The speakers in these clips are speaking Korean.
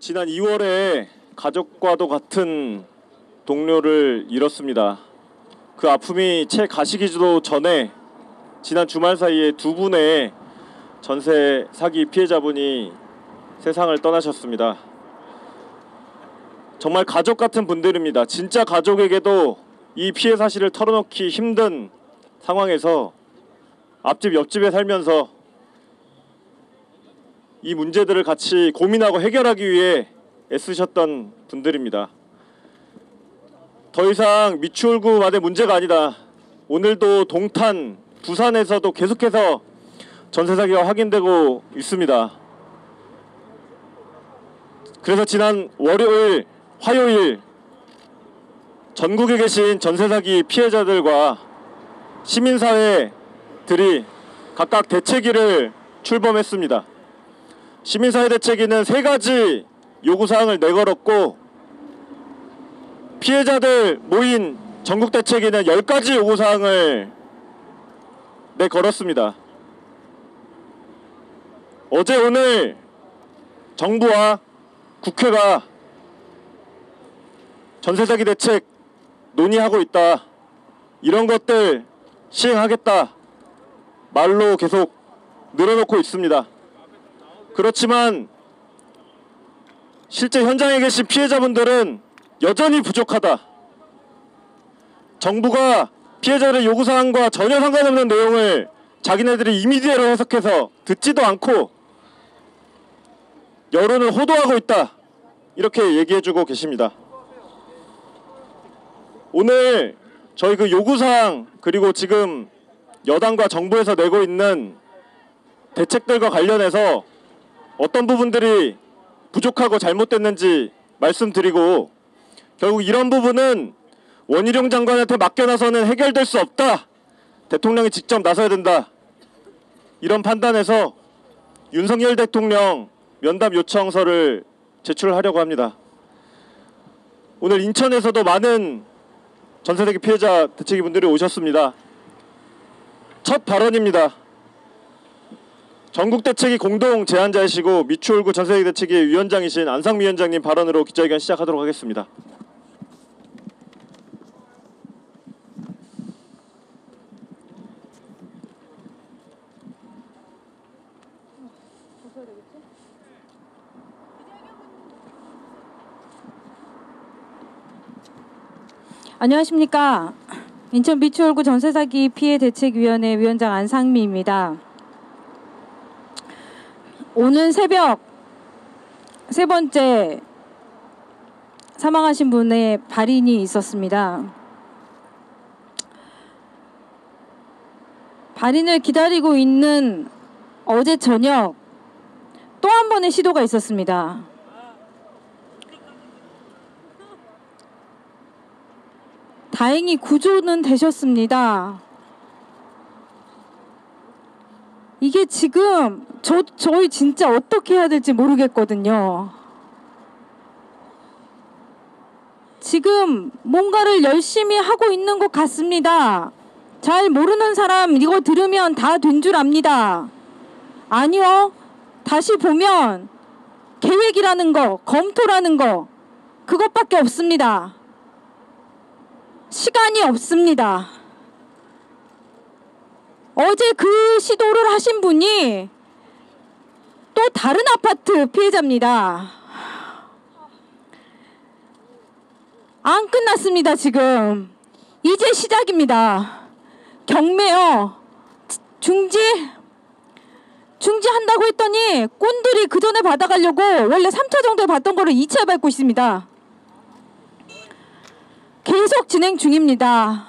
지난 2월에 가족과도 같은 동료를 잃었습니다. 그 아픔이 채 가시기도 전에 지난 주말 사이에 두 분의 전세 사기 피해자분이 세상을 떠나셨습니다. 정말 가족 같은 분들입니다. 진짜 가족에게도 이 피해 사실을 털어놓기 힘든 상황에서 앞집 옆집에 살면서 이 문제들을 같이 고민하고 해결하기 위해 애쓰셨던 분들입니다. 더 이상 미추홀구만의 문제가 아니다. 오늘도 동탄, 부산에서도 계속해서 전세 사기가 확인되고 있습니다. 그래서 지난 월요일, 화요일 전국에 계신 전세 사기 피해자들과 시민사회들이 각각 대책위를 출범했습니다. 시민사회 대책위는 3가지 요구사항을 내걸었고, 피해자들 모인 전국대책위는 10가지 요구사항을 내걸었습니다. 어제 오늘 정부와 국회가 전세사기 대책 논의하고 있다, 이런 것들 시행하겠다 말로 계속 늘어놓고 있습니다. 그렇지만 실제 현장에 계신 피해자분들은 여전히 부족하다. 정부가 피해자들의 요구사항과 전혀 상관없는 내용을 자기네들이 임의대로 해석해서 듣지도 않고 여론을 호도하고 있다, 이렇게 얘기해주고 계십니다. 오늘 저희 그 요구사항, 그리고 지금 여당과 정부에서 내고 있는 대책들과 관련해서 어떤 부분들이 부족하고 잘못됐는지 말씀드리고, 결국 이런 부분은 원희룡 장관한테 맡겨놔서는 해결될 수 없다, 대통령이 직접 나서야 된다, 이런 판단에서 윤석열 대통령 면담 요청서를 제출하려고 합니다. 오늘 인천에서도 많은 전세사기 피해자 대책위 분들이 오셨습니다. 첫 발언입니다. 전국대책위 공동 제안자이시고 미추홀구 전세사기 대책위 위원장이신 안상미 위원장님 발언으로 기자회견 시작하도록 하겠습니다. 안녕하십니까. 인천 미추홀구 전세사기 피해 대책위원회 위원장 안상미입니다. 오늘 새벽 3번째 사망하신 분의 발인이 있었습니다. 발인을 기다리고 있는 어제 저녁 또 한 번의 시도가 있었습니다. 다행히 구조는 되셨습니다. 이게 지금 저희 진짜 어떻게 해야 될지 모르겠거든요. 지금 뭔가를 열심히 하고 있는 것 같습니다. 잘 모르는 사람 이거 들으면 다 된 줄 압니다. 아니요. 다시 보면 계획이라는 거, 검토라는 거, 그것밖에 없습니다. 시간이 없습니다. 어제 그 시도를 하신 분이 또 다른 아파트 피해자입니다. 안 끝났습니다. 지금 이제 시작입니다. 경매요. 중지한다고 했더니 꾼들이 그 전에 받아가려고 원래 3차 정도에 받던 거를 2차에 받고 있습니다. 계속 진행 중입니다.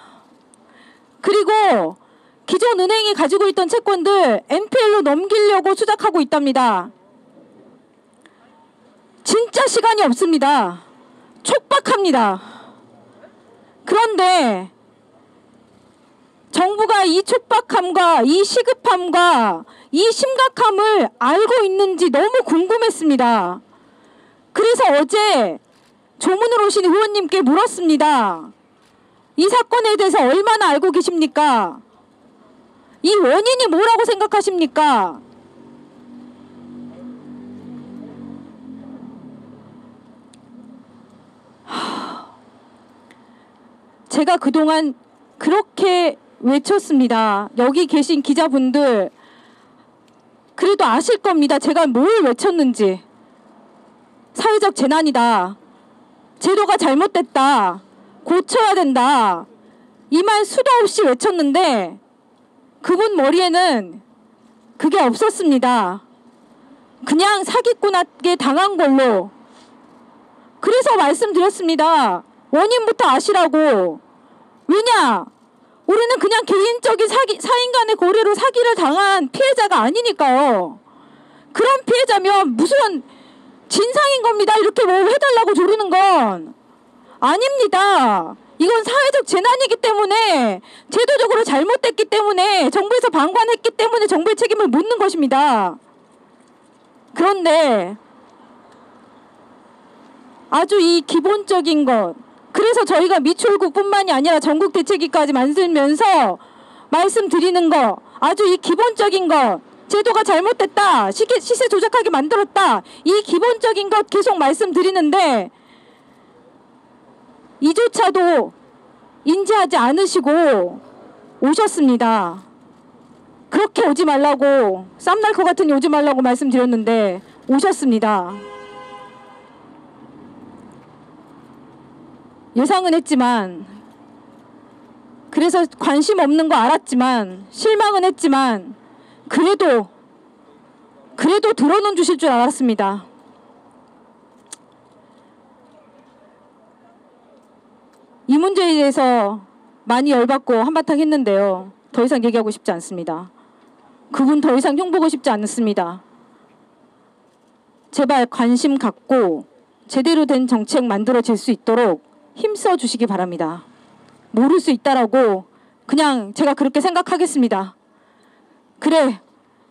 그리고 기존 은행이 가지고 있던 채권들 NPL로 넘기려고 수작하고 있답니다. 진짜 시간이 없습니다. 촉박합니다. 그런데 정부가 이 촉박함과 이 시급함과 이 심각함을 알고 있는지 너무 궁금했습니다. 그래서 어제 조문으로 오신 의원님께 물었습니다. 이 사건에 대해서 얼마나 알고 계십니까? 이 원인이 뭐라고 생각하십니까? 제가 그동안 그렇게 외쳤습니다. 여기 계신 기자분들 그래도 아실 겁니다. 제가 뭘 외쳤는지. 사회적 재난이다. 제도가 잘못됐다. 고쳐야 된다. 이 말 수도 없이 외쳤는데 그분 머리에는 그게 없었습니다. 그냥 사기꾼에게 당한 걸로. 그래서 말씀드렸습니다. 원인부터 아시라고. 왜냐? 우리는 그냥 개인적인 사인 간의 고래로 사기를 당한 피해자가 아니니까요. 그런 피해자면 무슨 진상인 겁니다. 이렇게 뭐 해달라고 조르는 건 아닙니다. 이건 사회적 재난이기 때문에 제도적으로 잘못됐기 때문에 정부에서 방관했기 때문에 정부의 책임을 묻는 것입니다. 그런데 아주 이 기본적인 것, 그래서 저희가 미추홀국뿐만이 아니라 전국 대책위까지 만들면서 말씀드리는 거, 아주 이 기본적인 것, 제도가 잘못됐다, 시세 조작하게 만들었다, 이 기본적인 것 계속 말씀드리는데 이조차도 인지하지 않으시고 오셨습니다. 그렇게 오지 말라고, 쌈날 것 같으니 오지 말라고 말씀드렸는데 오셨습니다. 예상은 했지만, 그래서 관심 없는 거 알았지만, 실망은 했지만 그래도 들어는 주실 줄 알았습니다. 이 문제에 대해서 많이 열받고 한바탕 했는데요. 더 이상 얘기하고 싶지 않습니다. 그분 더 이상 흉보고 싶지 않습니다. 제발 관심 갖고 제대로 된 정책 만들어질 수 있도록 힘써 주시기 바랍니다. 모를 수 있다라고 그냥 제가 그렇게 생각하겠습니다. 그래,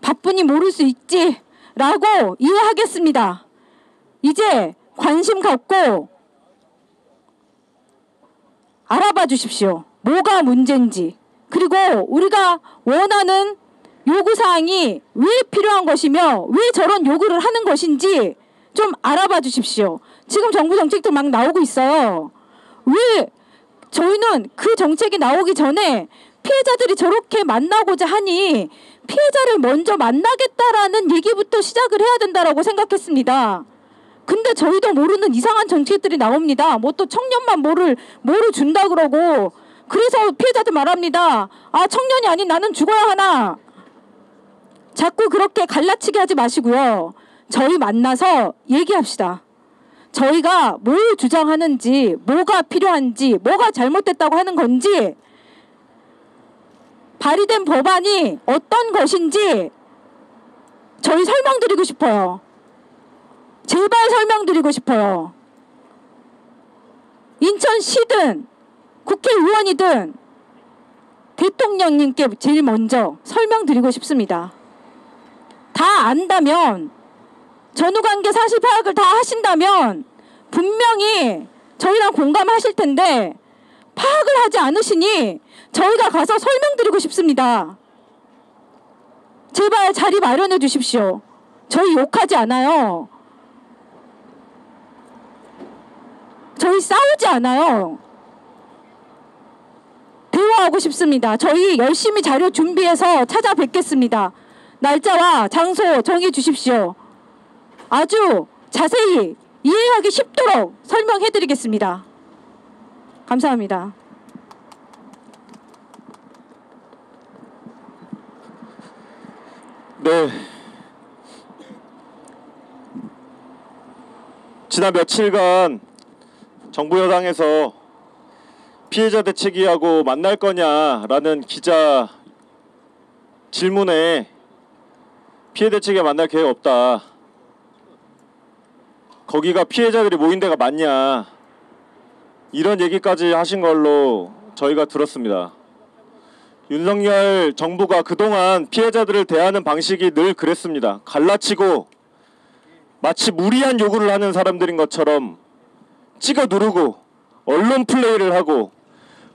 바쁘니 모를 수 있지 라고 이해하겠습니다. 이제 관심 갖고 알아봐 주십시오. 뭐가 문제인지, 그리고 우리가 원하는 요구사항이 왜 필요한 것이며 왜 저런 요구를 하는 것인지 좀 알아봐 주십시오. 지금 정부 정책도 막 나오고 있어요. 왜 저희는 그 정책이 나오기 전에 피해자들이 저렇게 만나고자 하니 피해자를 먼저 만나겠다라는 얘기부터 시작을 해야 된다라고 생각했습니다. 근데 저희도 모르는 이상한 정책들이 나옵니다. 뭐 또 청년만 뭐를 준다 그러고, 그래서 피해자들 말합니다. 아, 청년이 아닌 나는 죽어야 하나. 자꾸 그렇게 갈라치기 하지 마시고요. 저희 만나서 얘기합시다. 저희가 뭘 주장하는지, 뭐가 필요한지, 뭐가 잘못됐다고 하는 건지, 발의된 법안이 어떤 것인지 저희 설명드리고 싶어요. 제발 설명드리고 싶어요. 인천시든 국회의원이든 대통령님께 제일 먼저 설명드리고 싶습니다. 다 안다면, 전후관계 사실 파악을 다 하신다면 분명히 저희랑 공감하실 텐데 파악을 하지 않으시니 저희가 가서 설명드리고 싶습니다. 제발 자리 마련해 주십시오. 저희 욕하지 않아요. 저희 싸우지 않아요. 대화하고 싶습니다. 저희 열심히 자료 준비해서 찾아뵙겠습니다. 날짜와 장소 정해 주십시오. 아주 자세히 이해하기 쉽도록 설명해 드리겠습니다. 감사합니다. 네. 지난 며칠간 정부 여당에서 피해자 대책위하고 만날 거냐라는 기자 질문에 피해 대책위와 만날 계획 없다. 거기가 피해자들이 모인 데가 맞냐. 이런 얘기까지 하신 걸로 저희가 들었습니다. 윤석열 정부가 그동안 피해자들을 대하는 방식이 늘 그랬습니다. 갈라치고 마치 무리한 요구를 하는 사람들인 것처럼 찍어 누르고 언론 플레이를 하고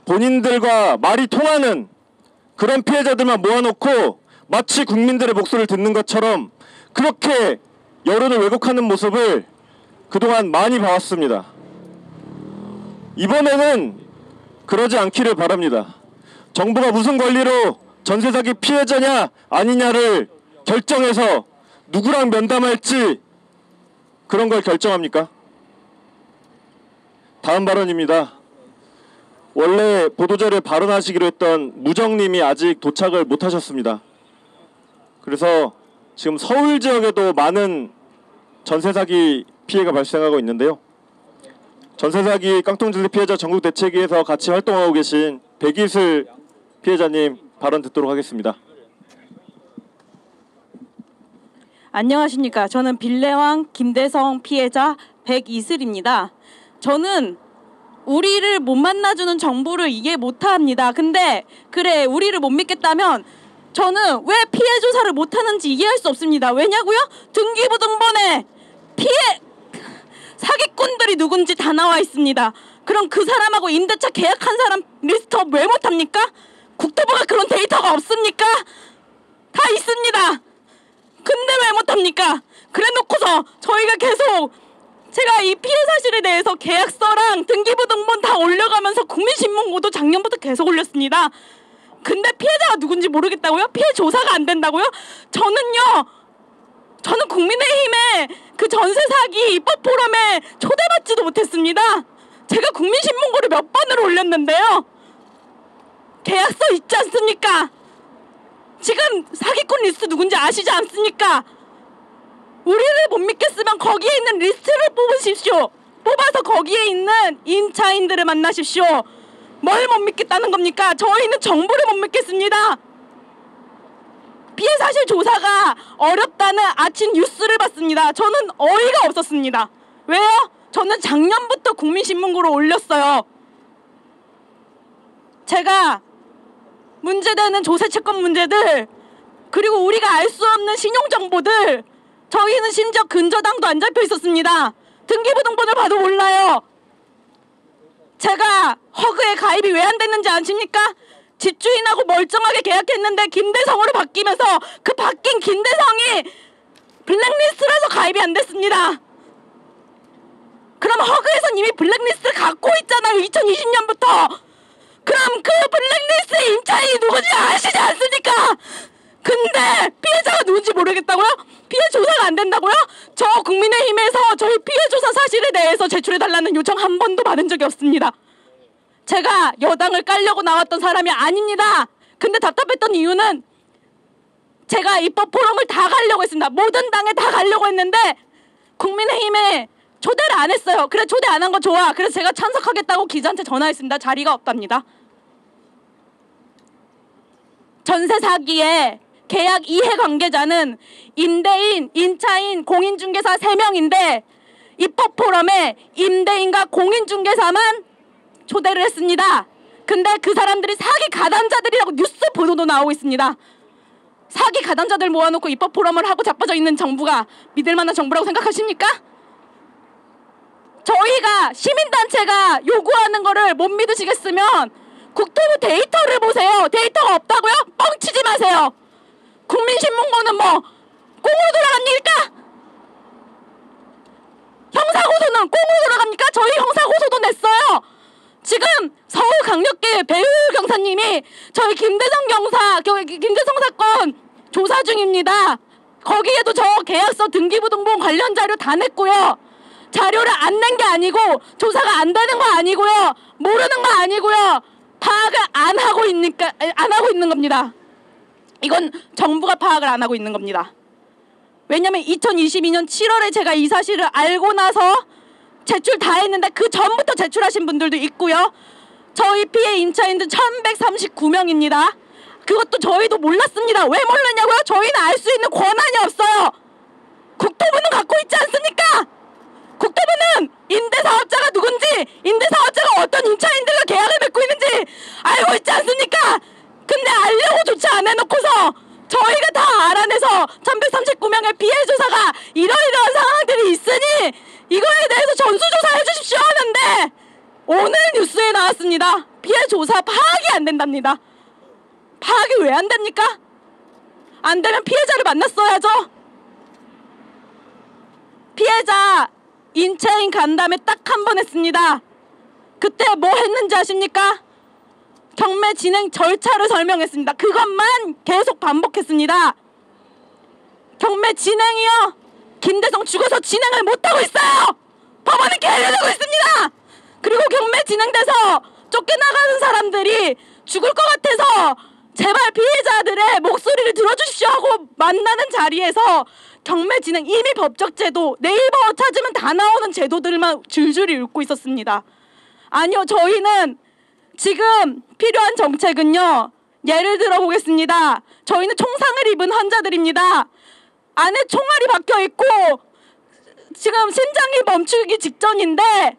본인들과 말이 통하는 그런 피해자들만 모아놓고 마치 국민들의 목소리를 듣는 것처럼 그렇게 여론을 왜곡하는 모습을 그동안 많이 봐왔습니다. 이번에는 그러지 않기를 바랍니다. 정부가 무슨 권리로 전세 사기 피해자냐 아니냐를 결정해서 누구랑 면담할지 그런 걸 결정합니까? 다음 발언입니다. 원래 보도자료에 발언하시기로 했던 무정님이 아직 도착을 못하셨습니다. 그래서 지금 서울 지역에도 많은 전세 사기 피해가 발생하고 있는데요. 전세 사기 깡통전세 피해자 전국 대책위에서 같이 활동하고 계신 백이슬 피해자님 발언 듣도록 하겠습니다. 안녕하십니까. 저는 빌레왕 김대성 피해자 백이슬입니다. 저는 우리를 못 만나주는 정부를 이해 못합니다. 근데 그래 우리를 못 믿겠다면 저는 왜 피해 조사를 못하는지 이해할 수 없습니다. 왜냐고요? 등기부등본에 피해 사기꾼들이 누군지 다 나와 있습니다. 그럼 그 사람하고 임대차 계약한 사람 리스트업 왜 못합니까? 국토부가 그런 데이터가 없습니까? 다 있습니다. 근데 왜 못합니까? 그래놓고서 저희가 계속 제가 이 피해 사실에 대해서 계약서랑 등기부등본 다 올려가면서 국민신문고도 작년부터 계속 올렸습니다. 근데 피해자가 누군지 모르겠다고요? 피해 조사가 안 된다고요? 저는 국민의힘의 그 전세 사기 입법 포럼에 초대받지도 못했습니다. 제가 국민신문고를 몇 번을 올렸는데요. 계약서 있지 않습니까? 지금 사기꾼 리스트 누군지 아시지 않습니까? 우리를 못 믿겠으면 거기에 있는 리스트를 뽑으십시오. 뽑아서 거기에 있는 임차인들을 만나십시오. 뭘 못 믿겠다는 겁니까? 저희는 정부를 못 믿겠습니다. 피해 사실 조사가 어렵다는 아침 뉴스를 봤습니다. 저는 어이가 없었습니다. 왜요? 저는 작년부터 국민신문고를 올렸어요. 제가 문제되는 조세채권 문제들, 그리고 우리가 알 수 없는 신용정보들, 저희는 심지어 근저당도 안 잡혀 있었습니다. 등기부등본을 봐도 몰라요. 제가 허그에 가입이 왜 안 됐는지 아십니까? 집주인하고 멀쩡하게 계약했는데 김대성으로 바뀌면서 그 바뀐 김대성이 블랙리스트라서 가입이 안 됐습니다. 그럼 허그에선 이미 블랙리스트 갖고 있잖아요. 2020년부터. 그럼 그 블랙리스트 임차인이 누군지 아시지 않습니까? 근데 피해자가 누군지 모르겠다고요? 피해 조사가 안 된다고요? 저 국민의힘에서 저희 피해 조사 사실에 대해서 제출해달라는 요청 한 번도 받은 적이 없습니다. 제가 여당을 깔려고 나왔던 사람이 아닙니다. 근데 답답했던 이유는 제가 입법 포럼을 다 가려고 했습니다. 모든 당에 다 가려고 했는데 국민의힘에 초대를 안 했어요. 그래 초대 안 한 거 좋아. 그래서 제가 참석하겠다고 기자한테 전화했습니다. 자리가 없답니다. 전세 사기의 계약 이해관계자는 임대인, 임차인, 공인중개사 3명인데 입법 포럼에 임대인과 공인중개사만 초대를 했습니다. 근데 그 사람들이 사기 가담자들이라고 뉴스 보도도 나오고 있습니다. 사기 가담자들 모아놓고 입법 포럼을 하고 자빠져 있는 정부가 믿을 만한 정부라고 생각하십니까? 저희가 시민단체가 요구하는 거를 못 믿으시겠으면 국토부 데이터를 보세요. 데이터가 없다고요? 뻥치지 마세요. 국민신문고는 뭐 꽁으로 돌아갑니까? 형사고소는 꽁으로 돌아갑니까? 저희 형사고소도 냈어요. 지금 서울강력계 배우 경사님이 저희 김대성 사건 조사 중입니다. 거기에도 저 계약서 등기부등본 관련 자료 다 냈고요. 자료를 안 낸 게 아니고 조사가 안 되는 거 아니고요. 모르는 거 아니고요. 파악을 안 하고 있는 겁니다. 이건 정부가 파악을 안 하고 있는 겁니다. 왜냐면 2022년 7월에 제가 이 사실을 알고 나서 제출 다 했는데 그 전부터 제출하신 분들도 있고요. 저희 피해 임차인들 1139명입니다. 그것도 저희도 몰랐습니다. 왜 몰랐냐고요? 저희는 알 수 있는 권한이 없어요. 국토부는 갖고 있지 않습니까? 국토부는 임대사업자가 누군지, 임대사업자가 어떤 임차인들과 계약을 맺고 있는지 알고 있지 않습니까? 근데 알려고조차 안 해놓고서 저희가 다 알아내서 1139명의 피해 조사가 이러이러한 상황들이 있으니 이거에 대해서 전수조사 해주십시오 하는데 오늘 뉴스에 나왔습니다. 피해 조사 파악이 안 된답니다. 파악이 왜 안 됩니까? 안 되면 피해자를 만났어야죠. 피해자 임차인 간담회 딱 한 번 했습니다. 그때 뭐 했는지 아십니까? 경매 진행 절차를 설명했습니다. 그것만 계속 반복했습니다. 경매 진행이요? 김대성 죽어서 진행을 못하고 있어요. 법원은 개려되고 있습니다. 그리고 경매 진행돼서 쫓겨나가는 사람들이 죽을 것 같아서 제발 피해자들의 목소리를 들어주십시오 하고 만나는 자리에서 경매 진행, 이미 법적 제도, 네이버 찾으면 다 나오는 제도들만 줄줄이 읽고 있었습니다. 아니요, 저희는 지금 필요한 정책은요, 예를 들어 보겠습니다. 저희는 총상을 입은 환자들입니다. 안에 총알이 박혀 있고 지금 심장이 멈추기 직전인데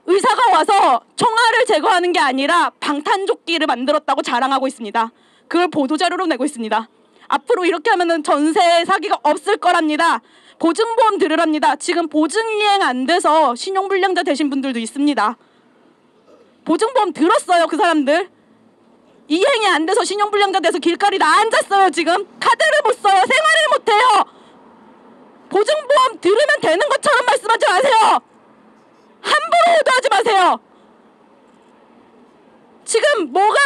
의사가 와서 총알을 제거하는 게 아니라 방탄조끼를 만들었다고 자랑하고 있습니다. 그걸 보도자료로 내고 있습니다. 앞으로 이렇게 하면은 전세 사기가 없을 거랍니다. 보증보험 들으랍니다. 지금 보증이행 안 돼서 신용불량자 되신 분들도 있습니다. 보증보험 들었어요, 그 사람들. 이행이 안 돼서 신용불량자 돼서 길거리 나 앉았어요. 지금 카드를 못 써요. 생활을 못 해요. 보증보험 들으면 되는 것처럼 말씀하지 마세요. 함부로 호도하지 마세요. 지금 뭐가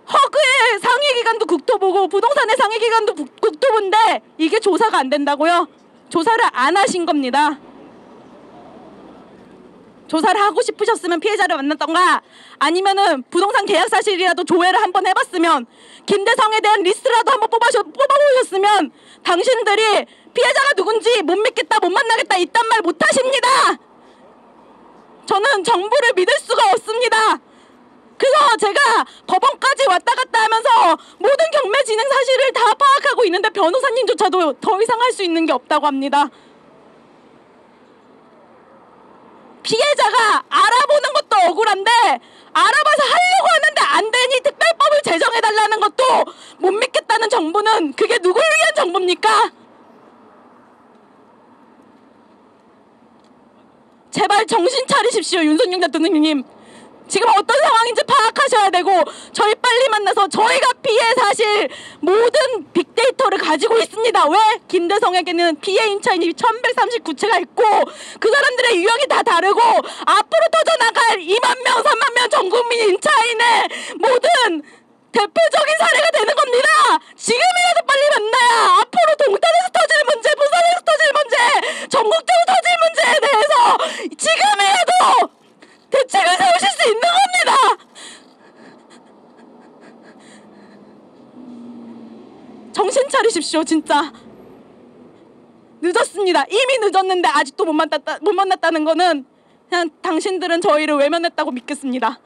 허그의 상위기관도 국토부고 부동산의 상위기관도 국토부인데 이게 조사가 안 된다고요? 조사를 안 하신 겁니다. 조사를 하고 싶으셨으면 피해자를 만났던가 아니면은 부동산 계약 사실이라도 조회를 한번 해봤으면 김대성에 대한 리스트라도 한번 뽑아보셨으면 당신들이 피해자가 누군지 못 믿겠다, 못 만나겠다 이딴 말 못하십니다. 저는 정부를 믿을 수가 없습니다. 그래서 제가 법원까지 왔다 갔다 하면서 모든 경매 진행 사실을 다 파악하고 있는데 변호사님조차도 더 이상 할 수 있는 게 없다고 합니다. 피해자가 알아보는 것도 억울한데 알아봐서 하려고 하는데 안 되니 특별법을 제정해달라는 것도 못 믿겠다는 정부는 그게 누굴 위한 정부입니까? 제발 정신 차리십시오, 윤석열 대통령님. 지금 어떤 상황인지 파악하셔야 되고 저희 빨리 만나서 저희가 피해 사실 모든 빅데이터를 가지고 있습니다. 왜? 김대성에게는 피해 임차인이 1139채가 있고 그 사람들의 유형이 다 다르고 앞으로 터져나갈 2만 명, 3만 명 전국민 임차인의 모든 대표적인 사례가 되는 겁니다. 지금이라도 빨리 만나야 앞으로 동탄에서 터질 문제, 부산에서 터질 문제, 전국적으로 터질 문제에 대해서 지금이라도 대책을 세우실 수 있는 겁니다. 정신 차리십시오, 진짜. 늦었습니다. 이미 늦었는데 아직도 못 만났다는 거는 그냥 당신들은 저희를 외면했다고 믿겠습니다.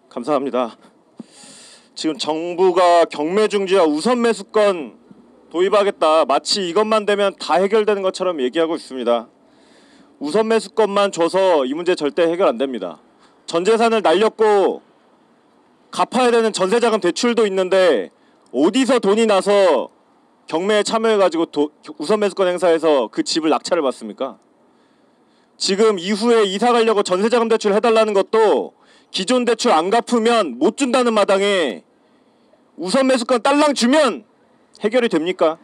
감사합니다. 지금 정부가 경매 중지와 우선 매수권 도입하겠다, 마치 이것만 되면 다 해결되는 것처럼 얘기하고 있습니다. 우선 매수권만 줘서 이 문제 절대 해결 안 됩니다. 전 재산을 날렸고 갚아야 되는 전세자금 대출도 있는데 어디서 돈이 나서 경매에 참여해가지고 우선 매수권 행사해서 그 집을 낙찰을 받습니까? 지금 이후에 이사 가려고 전세자금 대출 해달라는 것도 기존 대출 안 갚으면 못 준다는 마당에 우선 매수권 딸랑 주면 해결이 됩니까?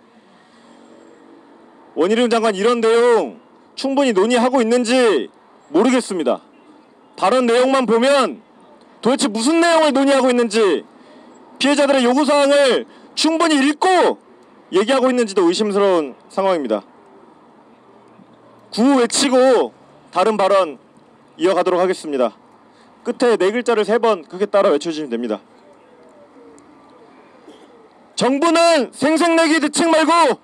원희룡 장관 이런 내용 충분히 논의하고 있는지 모르겠습니다. 발언 내용만 보면 도대체 무슨 내용을 논의하고 있는지, 피해자들의 요구사항을 충분히 읽고 얘기하고 있는지도 의심스러운 상황입니다. 구호 외치고 다른 발언 이어가도록 하겠습니다. 끝에 네 글자를 3번 크게 따라 외쳐주시면 됩니다. 정부는 생색내기 대책 말고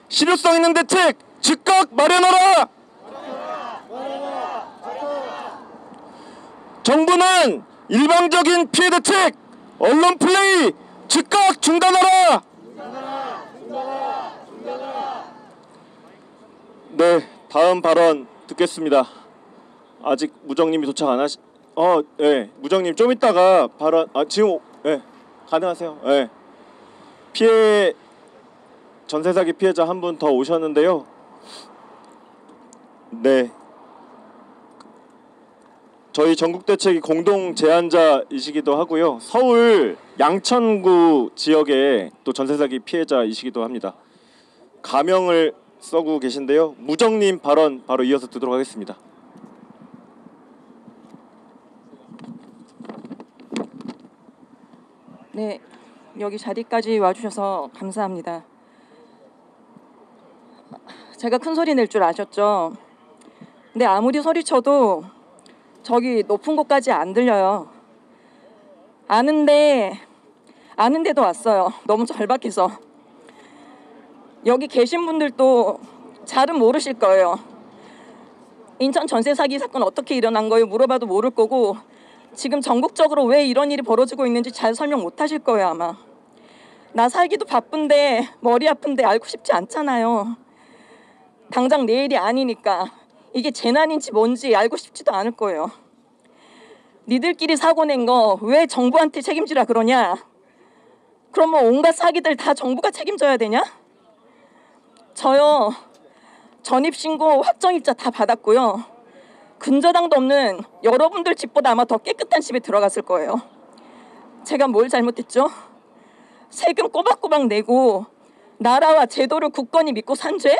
실효성 있는 대책 즉각 마련하라! 정부는 일방적인 피해 대책, 언론 플레이 즉각 중단하라! 네, 다음 발언 듣겠습니다. 아직 무정님이 도착 안 하시... 네, 무정님 좀 이따가 발언... 지금... 네, 가능하세요? 네. 피해... 전세 사기 피해자 한 분 더 오셨는데요. 네. 저희 전국대책이 공동 제안자이시기도 하고요. 서울 양천구 지역의 또 전세 사기 피해자이시기도 합니다. 가명을 써고 계신데요. 무정님 발언 바로 이어서 듣도록 하겠습니다. 네, 여기 자리까지 와주셔서 감사합니다. 제가 큰 소리 낼 줄 아셨죠? 근데 아무리 소리쳐도 저기 높은 곳까지 안 들려요. 아는데도 왔어요. 너무 절박해서. 여기 계신 분들도 잘은 모르실 거예요. 인천 전세 사기 사건 어떻게 일어난 거예요? 물어봐도 모를 거고, 지금 전국적으로 왜 이런 일이 벌어지고 있는지 잘 설명 못 하실 거예요, 아마. 나 살기도 바쁜데 머리 아픈데 알고 싶지 않잖아요. 당장 내일이 아니니까 이게 재난인지 뭔지 알고 싶지도 않을 거예요. 니들끼리 사고 낸 거 왜 정부한테 책임지라 그러냐? 그럼 뭐 온갖 사기들 다 정부가 책임져야 되냐? 저요, 전입신고 확정입자 다 받았고요. 근저당도 없는 여러분들 집보다 아마 더 깨끗한 집에 들어갔을 거예요. 제가 뭘 잘못했죠? 세금 꼬박꼬박 내고 나라와 제도를 굳건히 믿고 산 죄?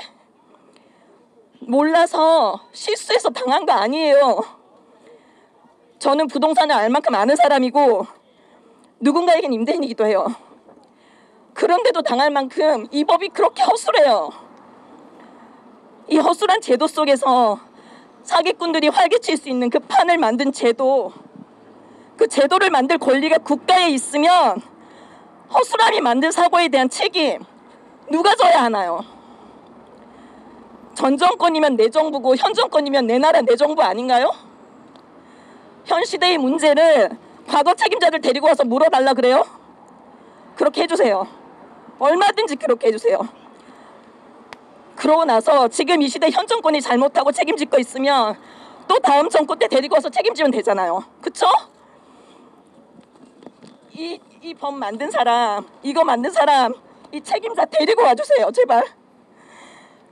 몰라서 실수해서 당한 거 아니에요. 저는 부동산을 알 만큼 아는 사람이고 누군가에겐 임대인이기도 해요. 그런데도 당할 만큼 이 법이 그렇게 허술해요. 이 허술한 제도 속에서 사기꾼들이 활개칠 수 있는 그 판을 만든 제도, 그 제도를 만들 권리가 국가에 있으면 허술함이 만든 사고에 대한 책임 누가 져야 하나요? 전 정권이면 내 정부고 현 정권이면 내 나라 내 정부 아닌가요? 현 시대의 문제를 과거 책임자들 데리고 와서 물어달라 그래요? 그렇게 해주세요. 얼마든지 그렇게 해주세요. 그러고 나서 지금 이 시대 현 정권이 잘못하고 책임질 거 있으면 또 다음 정권 때 데리고 와서 책임지면 되잖아요. 그쵸? 이 법 만든 사람, 이거 만든 사람, 이 책임자 데리고 와주세요. 제발.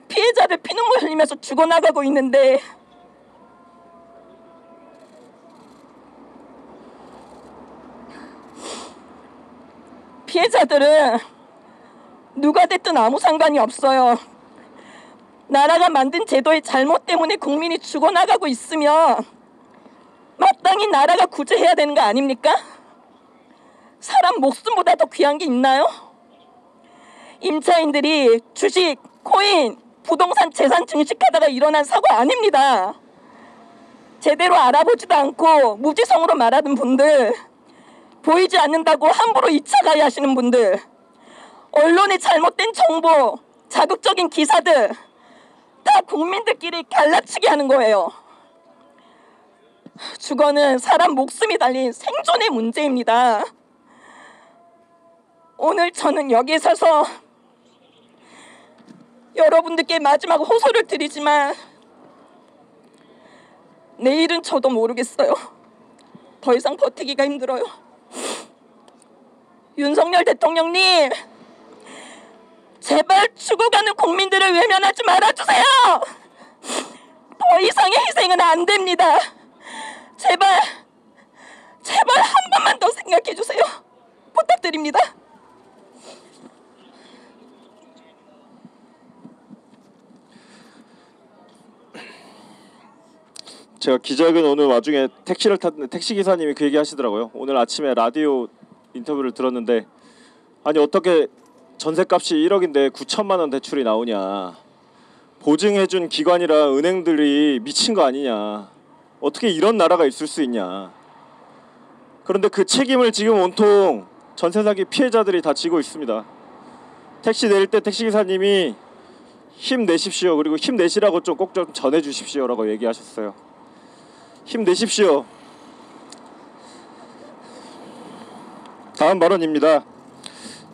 피해자들 피눈물 흘리면서 죽어나가고 있는데 피해자들은 누가 됐든 아무 상관이 없어요. 나라가 만든 제도의 잘못 때문에 국민이 죽어나가고 있으면 마땅히 나라가 구제해야 되는 거 아닙니까? 사람 목숨보다 더 귀한 게 있나요? 임차인들이 주식, 코인, 부동산 재산 증식하다가 일어난 사고 아닙니다. 제대로 알아보지도 않고 무지성으로 말하는 분들, 보이지 않는다고 함부로 2차 가해하시는 분들, 언론의 잘못된 정보, 자극적인 기사들 다 국민들끼리 갈라치게 하는 거예요. 주거는 사람 목숨이 달린 생존의 문제입니다. 오늘 저는 여기에 서서 여러분들께 마지막 호소를 드리지만 내일은 저도 모르겠어요. 더 이상 버티기가 힘들어요. 윤석열 대통령님, 제발 죽어가는 국민들을 외면하지 말아주세요. 더 이상의 희생은 안 됩니다. 제발 한 번만 더 생각해 주세요. 부탁드립니다. 제가 기자회견 오는 와중에 택시를 탔는데 택시 기사님이 그 얘기 하시더라고요. 오늘 아침에 라디오 인터뷰를 들었는데, 아니 어떻게 전세값이 1억인데 9천만 원 대출이 나오냐, 보증해준 기관이라 은행들이 미친 거 아니냐, 어떻게 이런 나라가 있을 수 있냐. 그런데 그 책임을 지금 온통 전세 사기 피해자들이 다 지고 있습니다. 택시 내릴 때 택시 기사님이 힘내십시오, 그리고 힘내시라고 좀 꼭 좀 전해주십시오라고 얘기하셨어요. 힘내십시오. 다음 발언입니다.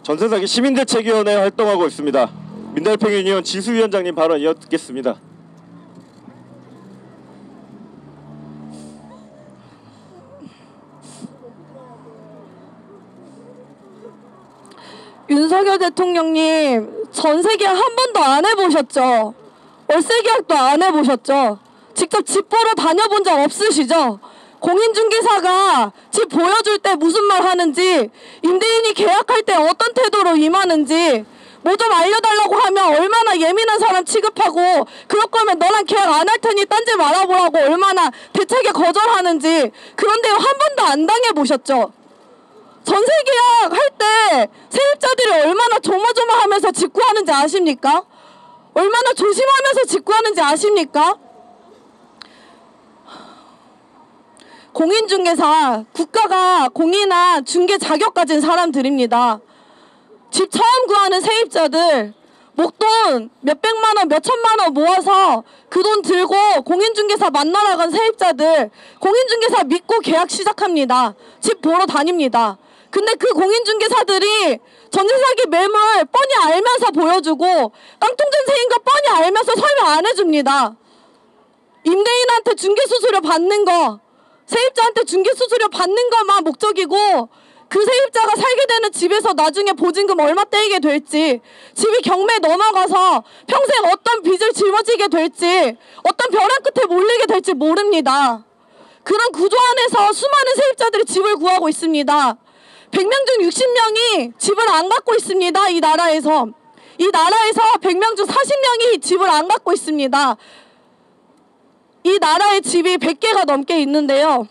전세사기 시민대책위원회 활동하고 있습니다. 민달팽유니언 지수위원장님 발언 이어듣겠습니다. 윤석열 대통령님, 전세계약 한 번도 안 해보셨죠? 월세계약도 안 해보셨죠? 직접 집 보러 다녀본 적 없으시죠? 공인중개사가 집 보여줄 때 무슨 말 하는지, 임대인이 계약할 때 어떤 태도로 임하는지 뭐 좀 알려달라고 하면 얼마나 예민한 사람 취급하고, 그럴 거면 너랑 계약 안 할 테니 딴 집 알아보라고 얼마나 대책에 거절하는지, 그런데 한 번도 안 당해보셨죠? 전세 계약 할 때 세입자들이 얼마나 조마조마하면서 직구하는지 아십니까? 얼마나 조심하면서 직구하는지 아십니까? 공인중개사, 국가가 공인한 중개 자격 가진 사람들입니다. 집 처음 구하는 세입자들, 목돈 몇백만 원, 몇천만 원 모아서 그 돈 들고 공인중개사 만나러 간 세입자들, 공인중개사 믿고 계약 시작합니다. 집 보러 다닙니다. 근데 그 공인중개사들이 전세 사기 매물 뻔히 알면서 보여주고 깡통전세인 거 뻔히 알면서 설명 안 해줍니다. 임대인한테 중개수수료 받는 거, 세입자한테 중개수수료 받는 것만 목적이고 그 세입자가 살게 되는 집에서 나중에 보증금 얼마 떼이게 될지, 집이 경매에 넘어가서 평생 어떤 빚을 짊어지게 될지, 어떤 벼랑 끝에 몰리게 될지 모릅니다. 그런 구조 안에서 수많은 세입자들이 집을 구하고 있습니다. 100명 중 60명이 집을 안 갖고 있습니다. 이 나라에서 100명 중 40명이 집을 안 갖고 있습니다. 이 나라에 집이 100개가 넘게 있는데요,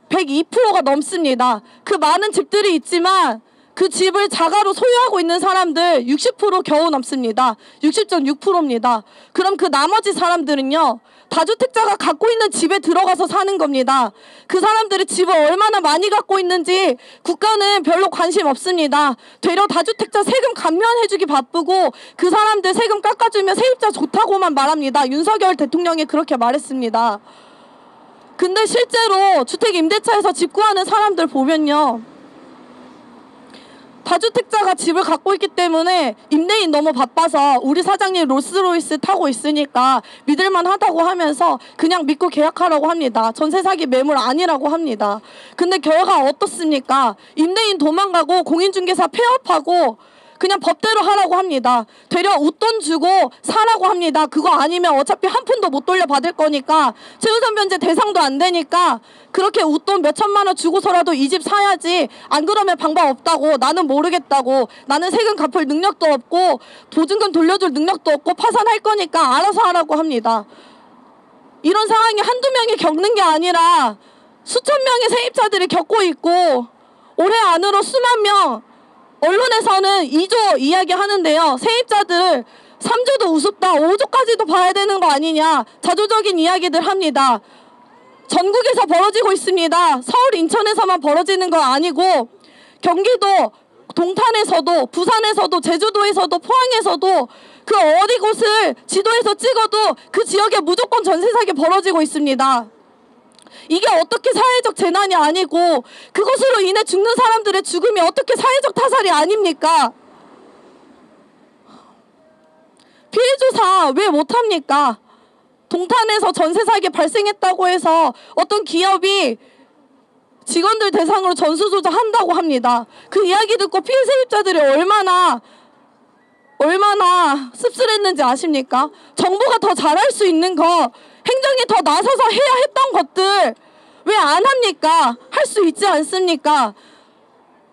102%가 넘습니다. 그 많은 집들이 있지만 그 집을 자가로 소유하고 있는 사람들 60% 겨우 넘습니다. 60.6%입니다. 그럼 그 나머지 사람들은요, 다주택자가 갖고 있는 집에 들어가서 사는 겁니다. 그 사람들이 집을 얼마나 많이 갖고 있는지 국가는 별로 관심 없습니다. 되려 다주택자 세금 감면해주기 바쁘고 그 사람들 세금 깎아주면 세입자 좋다고만 말합니다. 윤석열 대통령이 그렇게 말했습니다. 근데 실제로 주택 임대차에서 집 구하는 사람들 보면요, 다주택자가 집을 갖고 있기 때문에 임대인 너무 바빠서 우리 사장님 롤스로이스 타고 있으니까 믿을만 하다고 하면서 그냥 믿고 계약하라고 합니다. 전세 사기 매물 아니라고 합니다. 근데 결과 어떻습니까? 임대인 도망가고 공인중개사 폐업하고 그냥 법대로 하라고 합니다. 되려 웃돈 주고 사라고 합니다. 그거 아니면 어차피 한 푼도 못 돌려받을 거니까, 최우선 변제 대상도 안 되니까 그렇게 웃돈 몇천만 원 주고서라도 이 집 사야지, 안 그러면 방법 없다고, 나는 모르겠다고, 나는 세금 갚을 능력도 없고 보증금 돌려줄 능력도 없고 파산할 거니까 알아서 하라고 합니다. 이런 상황이 한두 명이 겪는 게 아니라 수천 명의 세입자들이 겪고 있고, 올해 안으로 수만 명, 언론에서는 2조 이야기 하는데요, 세입자들 3조도 우습다, 5조까지도 봐야 되는 거 아니냐, 자조적인 이야기들 합니다. 전국에서 벌어지고 있습니다. 서울, 인천에서만 벌어지는 거 아니고 경기도 동탄에서도, 부산에서도, 제주도에서도, 포항에서도 그 어디 곳을 지도에서 찍어도 그 지역에 무조건 전세 사기 벌어지고 있습니다. 이게 어떻게 사회적 재난이 아니고 그것으로 인해 죽는 사람들의 죽음이 어떻게 사회적 타살이 아닙니까? 피해조사 왜 못합니까? 동탄에서 전세 사기 발생했다고 해서 어떤 기업이 직원들 대상으로 전수조사 한다고 합니다. 그 이야기 듣고 피해 세입자들이 얼마나 씁쓸했는지 아십니까? 정부가 더 잘할 수 있는 거, 행정이 더 나서서 해야 했던 것들 왜 안 합니까? 할 수 있지 않습니까?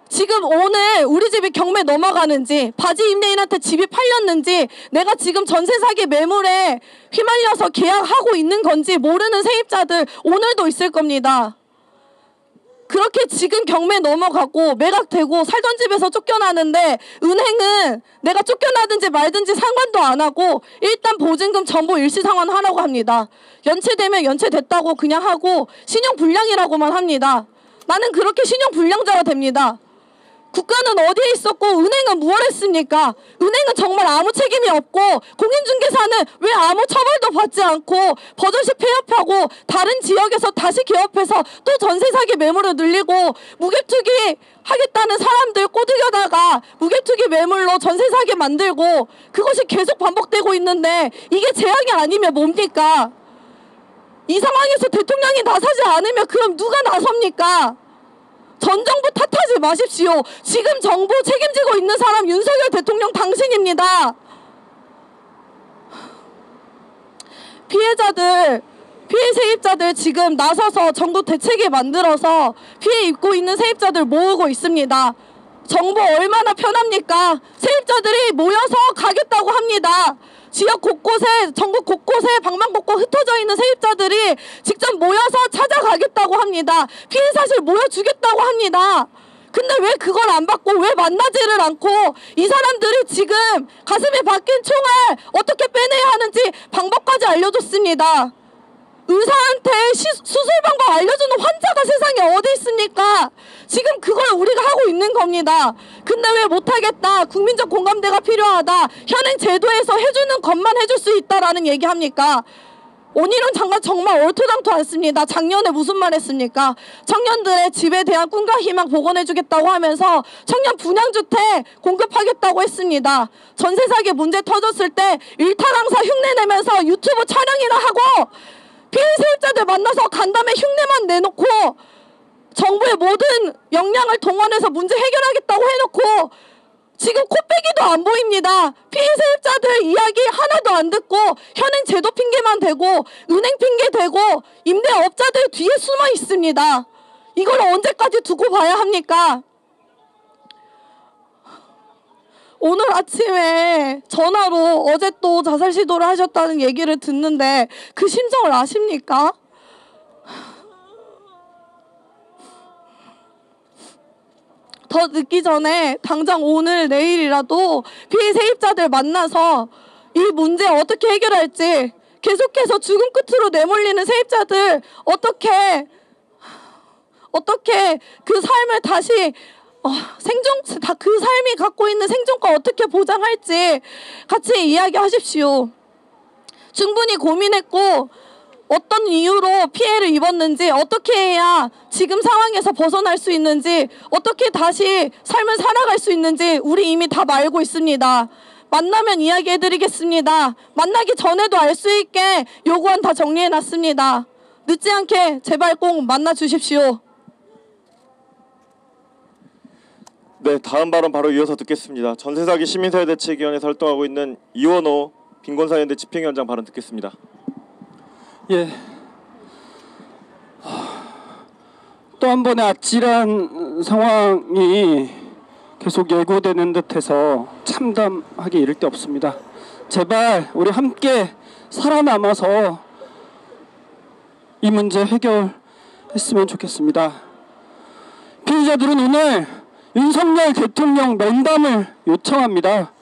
지금 오늘 우리 집이 경매 넘어가는지, 바지 임대인한테 집이 팔렸는지, 내가 지금 전세 사기 매물에 휘말려서 계약하고 있는 건지 모르는 세입자들 오늘도 있을 겁니다. 그렇게 지금 경매 넘어가고 매각되고 살던 집에서 쫓겨나는데 은행은 내가 쫓겨나든지 말든지 상관도 안 하고 일단 보증금 전부 일시상환 하라고 합니다. 연체되면 연체됐다고 그냥 하고 신용불량이라고만 합니다. 나는 그렇게 신용불량자가 됩니다. 국가는 어디에 있었고 은행은 무엇 했습니까? 은행은 정말 아무 책임이 없고 공인중개사는 왜 아무 처벌도 받지 않고 버젓이 폐업하고 다른 지역에서 다시 개업해서 또 전세 사기 매물을 늘리고 무결투기 하겠다는 사람들 꼬드겨다가 무결투기 매물로 전세 사기 만들고 그것이 계속 반복되고 있는데 이게 재앙이 아니면 뭡니까? 이 상황에서 대통령이 나서지 않으면 그럼 누가 나섭니까? 전 정부 탓하지 마십시오. 지금 정부 책임지고 있는 사람 윤석열 대통령 당신입니다. 피해 세입자들 지금 나서서 정부 대책위 만들어서 피해 입고 있는 세입자들 모으고 있습니다. 정부 얼마나 편합니까? 세입자들이 모여서 가겠다고 합니다. 지역 곳곳에, 전국 곳곳에 방방곡곡 흩어져 있는 세입자들이 직접 모여서 찾아가겠다고 합니다. 피해 사실 모여주겠다고 합니다. 근데 왜 그걸 안 받고 왜 만나지를 않고 이 사람들이 지금 가슴에 박힌 총알 어떻게 빼내야 하는지 방법까지 알려줬습니다. 의사한테 수술 방법 알려주는 환자가 세상에 어디 있습니까? 지금 그걸 우리가 하고 있는 겁니다. 근데 왜 못하겠다, 국민적 공감대가 필요하다, 현행 제도에서 해주는 것만 해줄 수 있다라는 얘기합니까? 원희룡 장관 정말 얼토당토 않습니다. 작년에 무슨 말 했습니까? 청년들의 집에 대한 꿈과 희망 복원해주겠다고 하면서 청년 분양주택 공급하겠다고 했습니다. 전세 사기 문제 터졌을 때 일탈항사 흉내내면서 유튜브 촬영이나 하고 피해 세입자들 만나서 간담회 흉내만 내놓고 정부의 모든 역량을 동원해서 문제 해결하겠다고 해놓고 지금 코빼기도 안 보입니다. 피해 세입자들 이야기 하나도 안 듣고 현행 제도 핑계만 대고 은행 핑계 대고 임대업자들 뒤에 숨어 있습니다. 이걸 언제까지 두고 봐야 합니까? 오늘 아침에 전화로 어제 또 자살 시도를 하셨다는 얘기를 듣는데 그 심정을 아십니까? 더 늦기 전에 당장 오늘 내일이라도 피해 세입자들 만나서 이 문제 어떻게 해결할지, 계속해서 죽음 끝으로 내몰리는 세입자들 어떻게 그 삶을 다시 그 삶이 갖고 있는 생존권 어떻게 보장할지 같이 이야기하십시오. 충분히 고민했고 어떤 이유로 피해를 입었는지, 어떻게 해야 지금 상황에서 벗어날 수 있는지, 어떻게 다시 삶을 살아갈 수 있는지 우리 이미 다 알고 있습니다. 만나면 이야기해드리겠습니다. 만나기 전에도 알 수 있게 요구안 다 정리해놨습니다. 늦지 않게 제발 꼭 만나주십시오. 네, 다음 발언 바로 이어서 듣겠습니다. 전세사기 시민사회대책위원회에서 활동하고 있는 이원호 빈곤사연대 집행위원장 발언 듣겠습니다. 예. 또 한 번의 아찔한 상황이 계속 예고되는 듯해서 참담하게 이를 데 없습니다. 제발 우리 함께 살아남아서 이 문제 해결했으면 좋겠습니다. 피의자들은 오늘 윤석열 대통령 면담을 요청합니다.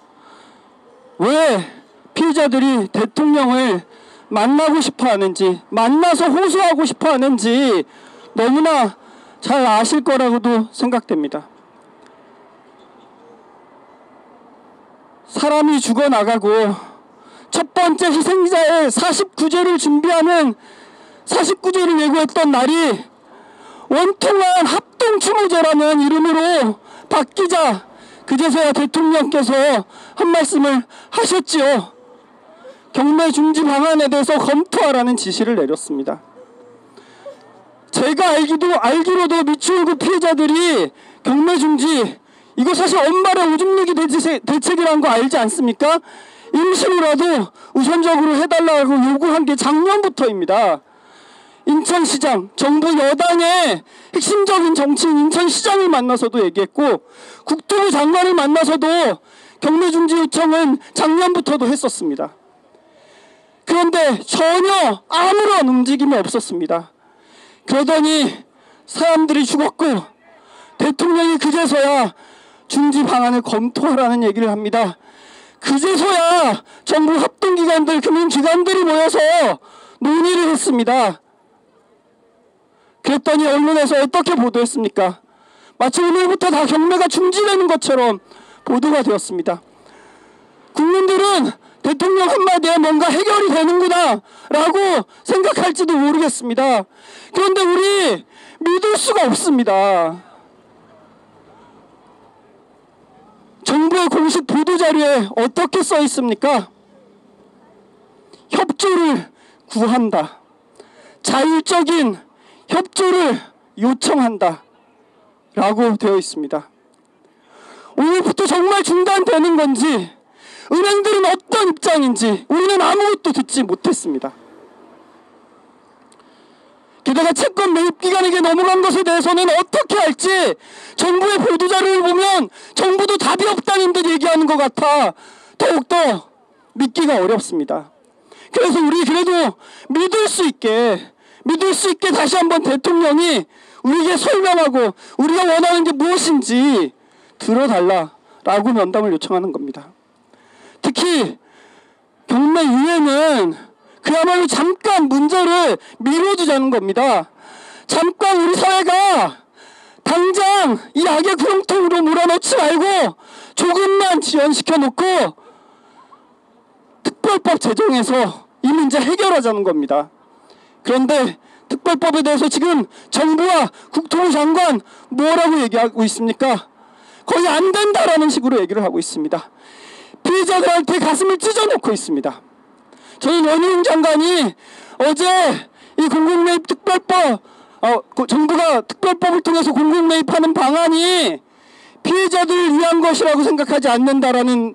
왜 피의자들이 대통령을 만나고 싶어 하는지, 만나서 호소하고 싶어 하는지 너무나 잘 아실 거라고도 생각됩니다. 사람이 죽어나가고 첫 번째 희생자의 49제를 준비하는 49제를 예고했던 날이 원통한 합동추모제라는 이름으로 바뀌자 그제서야 대통령께서 한 말씀을 하셨지요. 경매 중지 방안에 대해서 검토하라는 지시를 내렸습니다. 제가 알기로도 미추홀구 피해자들이 경매 중지, 이거 사실 엄발의 오줌 누기 대책이라는 거 알지 않습니까? 임시로라도 우선적으로 해달라고 요구한 게 작년부터입니다. 인천시장, 정부 여당의 핵심적인 정치인 인천시장을 만나서도 얘기했고, 국토부 장관을 만나서도 경매 중지 요청은 작년부터도 했었습니다. 그런데 전혀 아무런 움직임이 없었습니다. 그러더니 사람들이 죽었고 대통령이 그제서야 중지 방안을 검토하라는 얘기를 합니다. 그제서야 정부 합동기관들, 금융기관들이 모여서 논의를 했습니다. 그랬더니 언론에서 어떻게 보도했습니까? 마치 오늘부터 다 경매가 중지되는 것처럼 보도가 되었습니다. 국민들은 대통령 한마디에 뭔가 해결이 되는구나 라고 생각할지도 모르겠습니다. 그런데 우리 믿을 수가 없습니다. 정부의 공식 보도자료에 어떻게 써 있습니까? 협조를 구한다. 자율적인 협조를 요청한다 라고 되어 있습니다. 오늘부터 정말 중단되는 건지, 은행들은 어떤 입장인지 우리는 아무것도 듣지 못했습니다. 게다가 채권 매입 기간에게 넘어간 것에 대해서는 어떻게 할지 정부의 보도자료를 보면 정부도 답이 없다는 듯 얘기하는 것 같아 더욱더 믿기가 어렵습니다. 그래서 우리 그래도 믿을 수 있게 믿을 수 있게 다시 한번 대통령이 우리에게 설명하고 우리가 원하는 게 무엇인지 들어달라라고 면담을 요청하는 겁니다. 특히 경매위에는 그야말로 잠깐 문제를 미뤄두자는 겁니다. 잠깐 우리 사회가 당장 이 악의 구렁텅이로 몰아넣지 말고 조금만 지연시켜 놓고 특별법 제정해서 이 문제 해결하자는 겁니다. 그런데 특별법에 대해서 지금 정부와 국토부 장관 뭐라고 얘기하고 있습니까? 거의 안 된다라는 식으로 얘기를 하고 있습니다. 피해자들한테 가슴을 찢어놓고 있습니다. 저는 원희룡 장관이 어제 이 공공매입 특별법, 정부가 특별법을 통해서 공공매입하는 방안이 피해자들을 위한 것이라고 생각하지 않는다라는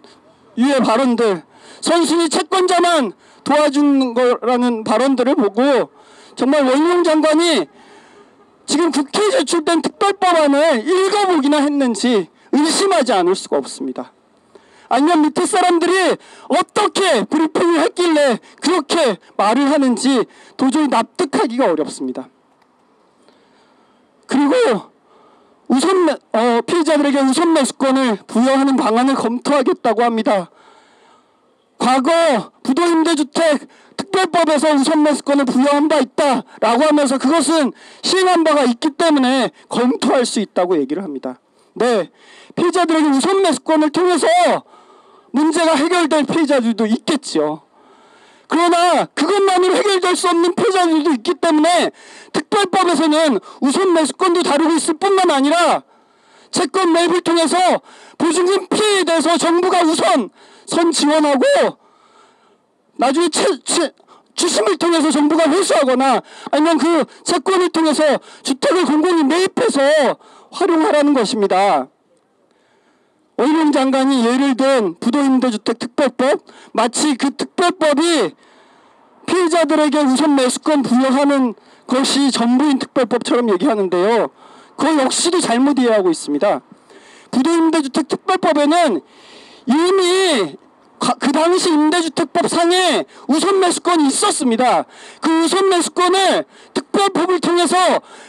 유의 발언들, 선순위 채권자만 도와주는 거라는 발언들을 보고 정말 원희룡 장관이 지금 국회에 제출된 특별법안을 읽어보기나 했는지 의심하지 않을 수가 없습니다. 아니면 밑에 사람들이 어떻게 브리핑을 했길래 그렇게 말을 하는지 도저히 납득하기가 어렵습니다. 그리고 피해자들에게 우선 매수권을 부여하는 방안을 검토하겠다고 합니다. 과거 부도임대주택 특별법에서 우선 매수권을 부여한 바 있다라고 하면서 그것은 시행한 바가 있기 때문에 검토할 수 있다고 얘기를 합니다. 네, 피해자들에게 우선 매수권을 통해서 문제가 해결될 피해자들도 있겠죠. 그러나 그것만으로 해결될 수 없는 피해자들도 있기 때문에 특별법에서는 우선 매수권도 다루고 있을 뿐만 아니라 채권 매입을 통해서 보증금 피해에 대해서 정부가 우선 선 지원하고 나중에 주심을 통해서 정부가 회수하거나 아니면 그 채권을 통해서 주택을 공공이 매입해서 활용하라는 것입니다. 원희룡 장관이 예를 든 부도임대주택 특별법, 마치 그 특별법이 피해자들에게 우선 매수권 부여하는 것이 전부인 특별법처럼 얘기하는데요. 그거 역시도 잘못 이해하고 있습니다. 부도임대주택 특별법에는 이미 그 당시 임대주택법 상에 우선 매수권이 있었습니다. 그 우선 매수권을 특별법을 통해서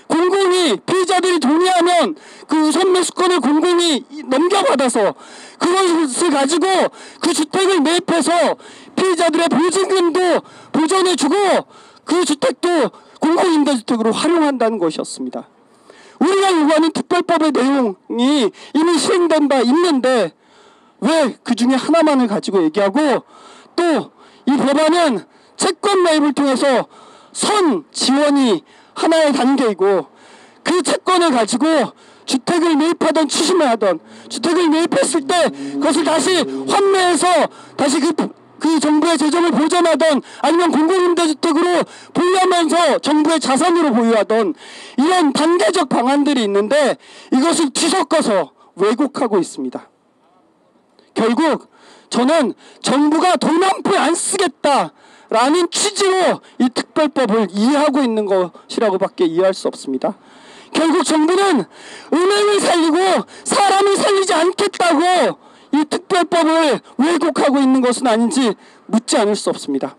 공공이 피해자들이 동의하면 그 우선 매수권을 공공이 넘겨받아서 그것을 가지고 그 주택을 매입해서 피해자들의 보증금도 보전해주고 그 주택도 공공임대주택으로 활용한다는 것이었습니다. 우리가 요구하는 특별법의 내용이 이미 시행된 바 있는데 왜 그 중에 하나만을 가지고 얘기하고 또 이 법안은 채권 매입을 통해서 선 지원이 하나의 단계이고 그 채권을 가지고 주택을 매입하던 추심을 하던 주택을 매입했을 때 그것을 다시 환매해서 다시 그 정부의 재정을 보전하던 아니면 공공임대주택으로 보유하면서 정부의 자산으로 보유하던 이런 단계적 방안들이 있는데 이것을 뒤섞어서 왜곡하고 있습니다. 결국 저는 정부가 돈 한 푼 안 쓰겠다라는 취지로 이 특별법을 이해하고 있는 것이라고밖에 이해할 수 없습니다. 결국 정부는 은행을 살리고 사람을 살리지 않겠다고 이 특별법을 왜곡하고 있는 것은 아닌지 묻지 않을 수 없습니다.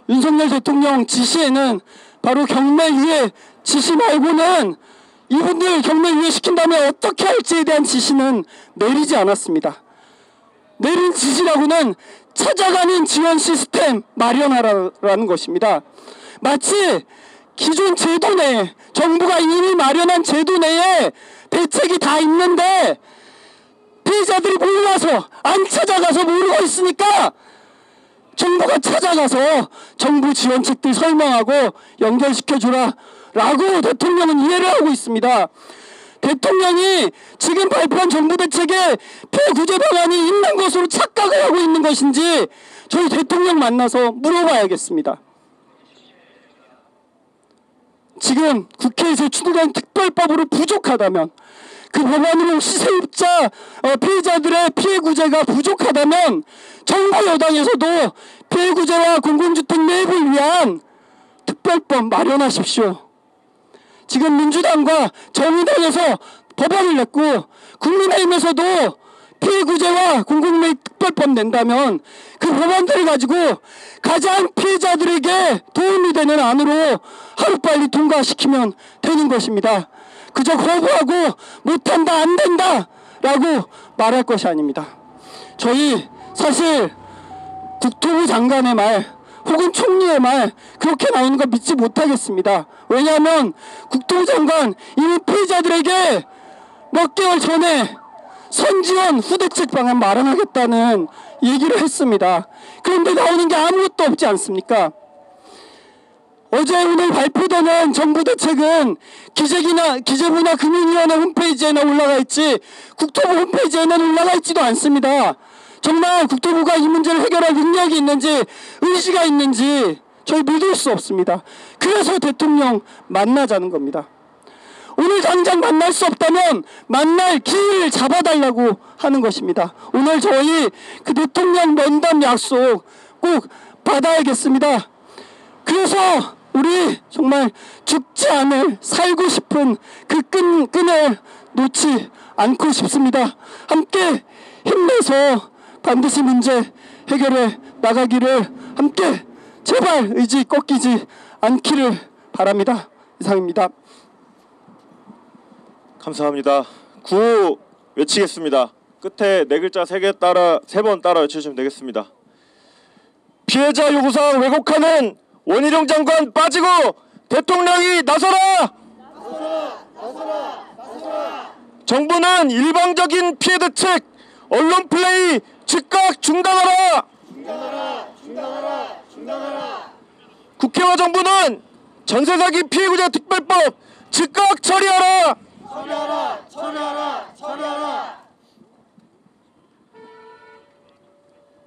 윤석열 대통령 지시에는 바로 경매위의 지시 말고는 이분들 경매위에 시킨 다음에 어떻게 할지에 대한 지시는 내리지 않았습니다. 내린 지시라고는 찾아가는 지원 시스템 마련하라는 것입니다. 마치 기존 제도 내에 정부가 이미 마련한 제도 내에 대책이 다 있는데 피해자들이 몰라서 안 찾아가서 모르고 있으니까 정부가 찾아가서 정부 지원책들 설명하고 연결시켜주라 라고 대통령은 이해를 하고 있습니다. 대통령이 지금 발표한 정부 대책에 피해 구제 방안이 있는 것으로 착각을 하고 있는 것인지 저희 대통령 만나서 물어봐야겠습니다. 지금 국회에서 추진된 특별법으로 부족하다면 그 법안으로 시세입자 피해자들의 피해 구제가 부족하다면 정부 여당에서도 피해 구제와 공공주택 매입을 위한 특별법 마련하십시오. 지금 민주당과 정의당에서 법안을 냈고 국민의힘에서도 피해구제와 공공매입 특별법 낸다면 그 법안들을 가지고 가장 피해자들에게 도움이 되는 안으로 하루빨리 통과시키면 되는 것입니다. 그저 거부하고 못한다 안된다 라고 말할 것이 아닙니다. 저희 사실 국토부 장관의 말 혹은 총리의 말 그렇게 나오는 거 믿지 못하겠습니다. 왜냐하면 국토부 장관 이미 피해자들에게 몇 개월 전에 선지원 후대책 방안 마련하겠다는 얘기를 했습니다. 그런데 나오는 게 아무것도 없지 않습니까? 어제 오늘 발표되는 정부 대책은 기재부나 금융위원회 홈페이지에나 올라가 있지 국토부 홈페이지에는 올라가 있지도 않습니다. 정말 국토부가 이 문제를 해결할 능력이 있는지 의지가 있는지 저희 믿을 수 없습니다. 그래서 대통령 만나자는 겁니다. 오늘 당장 만날 수 없다면 만날 기회를 잡아달라고 하는 것입니다. 오늘 저희 그 대통령 면담 약속 꼭 받아야겠습니다. 그래서 우리 정말 죽지 않을 살고 싶은 그 끈을 놓지 않고 싶습니다. 함께 힘내서 반드시 문제 해결해 나가기를 함께 제발 의지 꺾이지 않기를 바랍니다. 이상입니다. 감사합니다. 구호 외치겠습니다. 끝에 네 글자 세 번 따라 외쳐주시면 되겠습니다. 피해자 요구사항 왜곡하는 원희룡 장관 빠지고 대통령이 나서라! 정부는 일방적인 피해 대책, 언론 플레이 즉각 중단하라! 국회와 정부는 전세 사기 피해구제 특별법 즉각 처리하라!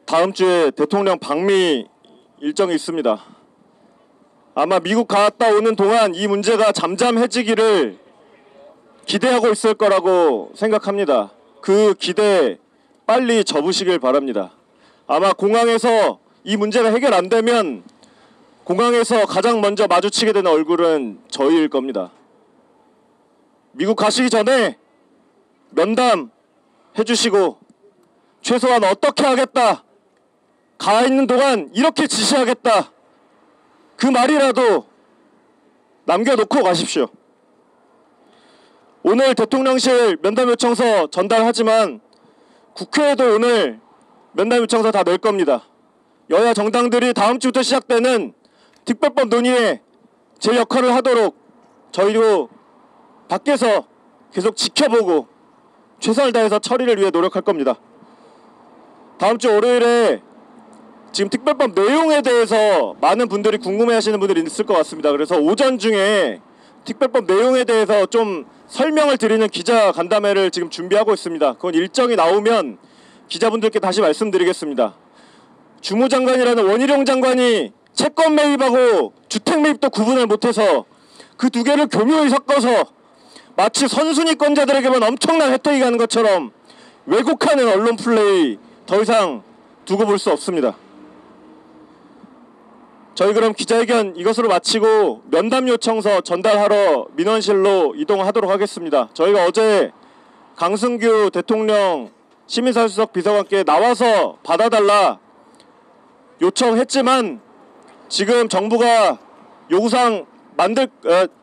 다음 주에 대통령 방미 일정이 있습니다. 아마 미국 갔다 오는 동안 이 문제가 잠잠해지기를 기대하고 있을 거라고 생각합니다. 그 기대 빨리 접으시길 바랍니다. 아마 공항에서 이 문제가 해결 안 되면 공항에서 가장 먼저 마주치게 되는 얼굴은 저희일 겁니다. 미국 가시기 전에 면담 해주시고 최소한 어떻게 하겠다, 가 있는 동안 이렇게 지시하겠다, 그 말이라도 남겨놓고 가십시오. 오늘 대통령실 면담 요청서 전달하지만 국회에도 오늘 면담 요청서 다 낼 겁니다. 여야 정당들이 다음 주부터 시작되는 특별법 논의에 제 역할을 하도록 저희도 밖에서 계속 지켜보고 최선을 다해서 처리를 위해 노력할 겁니다. 다음 주 월요일에 지금 특별법 내용에 대해서 많은 분들이 궁금해하시는 분들이 있을 것 같습니다. 그래서 오전 중에 특별법 내용에 대해서 좀 설명을 드리는 기자 간담회를 지금 준비하고 있습니다. 그건 일정이 나오면 기자분들께 다시 말씀드리겠습니다. 주무장관이라는 원희룡 장관이 채권 매입하고 주택 매입도 구분을 못해서 그 두 개를 교묘히 섞어서 마치 선순위권자들에게만 엄청난 혜택이 가는 것처럼 왜곡하는 언론 플레이 더 이상 두고 볼 수 없습니다. 저희 그럼 기자회견 이것으로 마치고 면담 요청서 전달하러 민원실로 이동하도록 하겠습니다. 저희가 어제 강승규 대통령 시민사회수석 비서관께 나와서 받아달라 요청했지만 지금 정부가 요구사항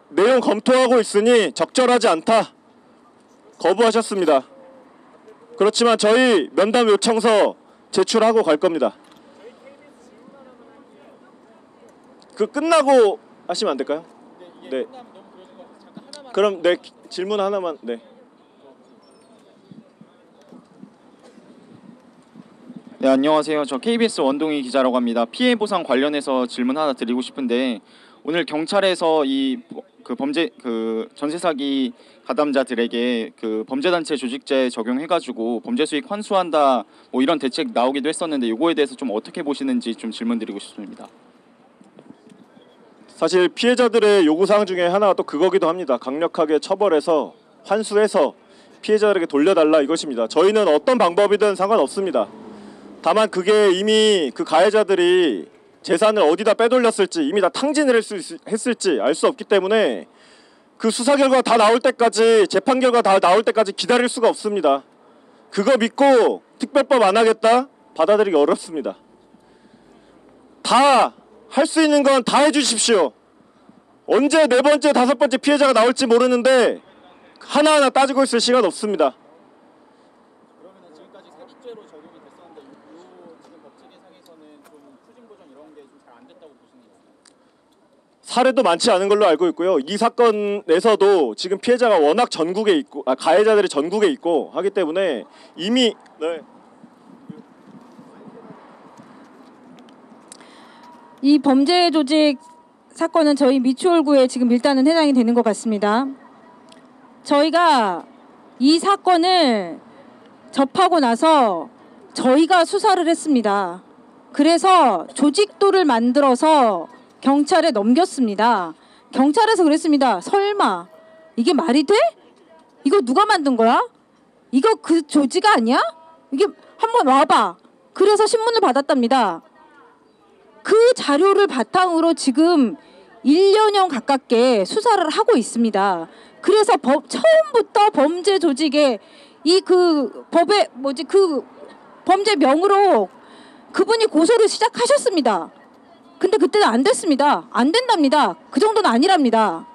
내용 검토하고 있으니 적절하지 않다 거부하셨습니다. 그렇지만 저희 면담 요청서 제출하고 갈 겁니다. 그 끝나고 하시면 안 될까요? 네. 그럼 네, 질문 하나만. 네. 네, 안녕하세요. 저 KBS 원동희 기자라고 합니다. 피해 보상 관련해서 질문 하나 드리고 싶은데 오늘 경찰에서 전세 사기 가담자들에게 그 범죄단체 조직죄 적용해가지고 범죄 수익 환수한다 뭐 이런 대책 나오기도 했었는데 이거에 대해서 좀 어떻게 보시는지 좀 질문드리고 싶습니다. 사실 피해자들의 요구사항 중에 하나가 또 그거기도 합니다. 강력하게 처벌해서 환수해서 피해자들에게 돌려달라 이것입니다. 저희는 어떤 방법이든 상관없습니다. 다만 그게 이미 그 가해자들이 재산을 어디다 빼돌렸을지 이미 다 탕진을 했을지 알 수 없기 때문에 그 수사 결과 다 나올 때까지 재판 결과 다 나올 때까지 기다릴 수가 없습니다. 그거 믿고 특별법 안 하겠다? 받아들이기 어렵습니다. 다 할 수 있는 건 다 해주십시오. 언제 네 번째, 다섯 번째 피해자가 나올지 모르는데 하나하나 따지고 있을 시간 없습니다. 그러면은 지금까지 사기죄로 적용이 됐었는데 지금 법칙에상에서는 좀 추징 보전 이런 게 좀 잘 안 됐다고 보시는 거예요? 사례도 많지 않은 걸로 알고 있고요. 이 사건에서도 지금 피해자가 워낙 전국에 있고 가해자들이 전국에 있고 하기 때문에 이미 이 범죄 조직 사건은 저희 미추홀구에 지금 일단은 해당이 되는 것 같습니다. 저희가 이 사건을 접하고 나서 저희가 수사를 했습니다. 그래서 조직도를 만들어서 경찰에 넘겼습니다. 경찰에서 그랬습니다. 설마 이게 말이 돼? 이거 누가 만든 거야? 이거 그 조직 아니야? 이게 한번 와봐. 그래서 신문을 받았답니다. 그 자료를 바탕으로 지금 1년여 가깝게 수사를 하고 있습니다. 그래서 처음부터 범죄 조직의 이 그 법의 그 범죄명으로 그분이 고소를 시작하셨습니다. 근데 그때는 안 됐습니다. 안 된답니다. 그 정도는 아니랍니다.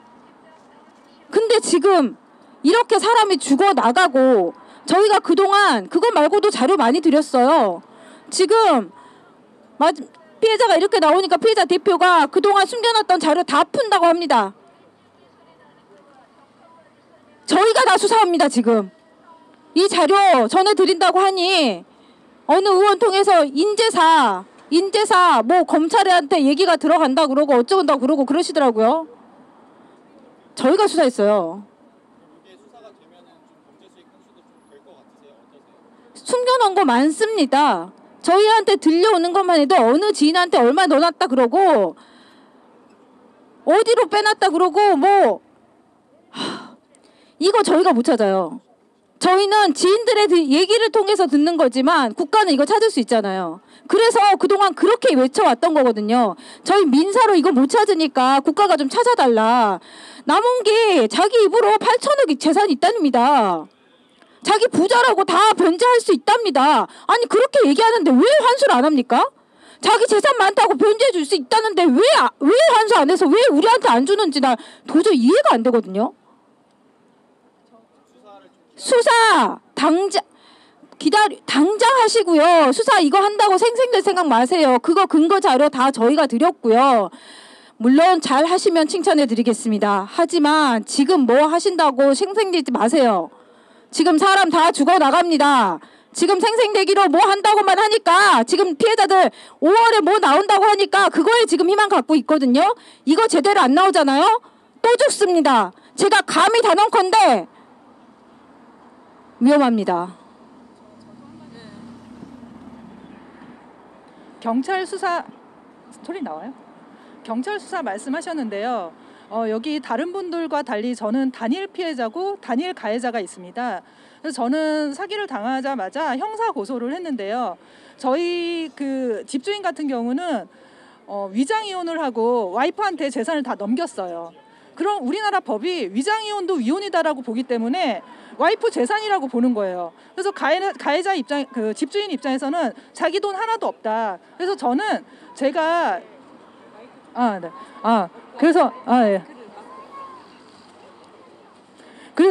근데 지금 이렇게 사람이 죽어 나가고 저희가 그동안 그거 말고도 자료 많이 드렸어요. 지금 피해자가 이렇게 나오니까 피해자 대표가 그동안 숨겨놨던 자료 다 푼다고 합니다. 저희가 다 수사합니다. 지금 이 자료 전해드린다고 하니 어느 의원 통해서 인재사 뭐 검찰한테 얘기가 들어간다 그러고 어쩌다 그러고 그러시더라고요. 저희가 수사했어요. 이게 수사가 되면은 좀 범죄 수익 환수도 좀 될 것 같으세요? 어떠세요? 숨겨놓은 거 많습니다. 저희한테 들려오는 것만 해도 어느 지인한테 얼마 넣어놨다 그러고 어디로 빼놨다 그러고 뭐 이거 저희가 못 찾아요. 저희는 지인들의 얘기를 통해서 듣는 거지만 국가는 이거 찾을 수 있잖아요. 그래서 그동안 그렇게 외쳐왔던 거거든요. 저희 민사로 이거 못 찾으니까 국가가 좀 찾아달라. 남은 게 자기 입으로 8천억 재산이 있답니다. 자기 부자라고 다 변제할 수 있답니다. 아니 그렇게 얘기하는데 왜 환수를 안 합니까? 자기 재산 많다고 변제해 줄 수 있다는데 왜 환수 안 해서 왜 우리한테 안 주는지 나 도저히 이해가 안 되거든요. 수사 당장 하시고요. 수사 이거 한다고 생생될 생각 마세요. 그거 근거 자료 다 저희가 드렸고요. 물론 잘 하시면 칭찬해 드리겠습니다. 하지만 지금 뭐 하신다고 생생되지 마세요. 지금 사람 다 죽어 나갑니다. 지금 생생내기로 뭐 한다고만 하니까 지금 피해자들 5월에 뭐 나온다고 하니까 그거에 지금 희망 갖고 있거든요. 이거 제대로 안 나오잖아요. 또 죽습니다. 제가 감히 단언컨대 위험합니다. 경찰 수사 소리 나와요? 경찰 수사 말씀하셨는데요. 여기 다른 분들과 달리 저는 단일 피해자고 단일 가해자가 있습니다. 그래서 저는 사기를 당하자마자 형사 고소를 했는데요. 저희 그 집주인 같은 경우는 위장 이혼을 하고 와이프한테 재산을 다 넘겼어요. 그럼 우리나라 법이 위장 이혼도 이혼이다라고 보기 때문에 와이프 재산이라고 보는 거예요. 그래서 가해자 입장, 그 집주인 입장에서는 자기 돈 하나도 없다. 그래서 저는 제가 그래서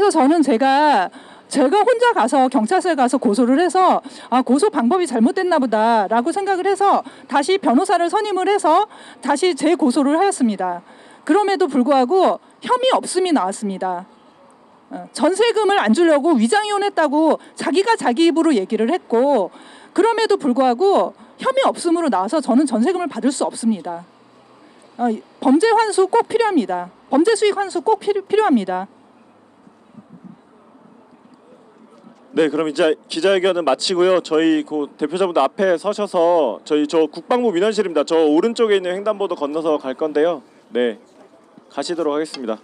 저는 제가 혼자 가서 경찰서에 가서 고소를 해서 고소 방법이 잘못됐나 보다라고 생각을 해서 다시 변호사를 선임을 해서 다시 재고소를 하였습니다. 그럼에도 불구하고 혐의 없음이 나왔습니다. 전세금을 안 주려고 위장이혼했다고 자기가 자기 입으로 얘기를 했고 그럼에도 불구하고 혐의 없음으로 나와서 저는 전세금을 받을 수 없습니다. 범죄 환수 꼭 필요합니다. 범죄 수익 환수 꼭 필요합니다. 네, 그럼 이제 기자회견은 마치고요. 저희 그 대표자분들 앞에 서셔서 저 국방부 민원실입니다. 저 오른쪽에 있는 횡단보도 건너서 갈 건데요. 네, 가시도록 하겠습니다.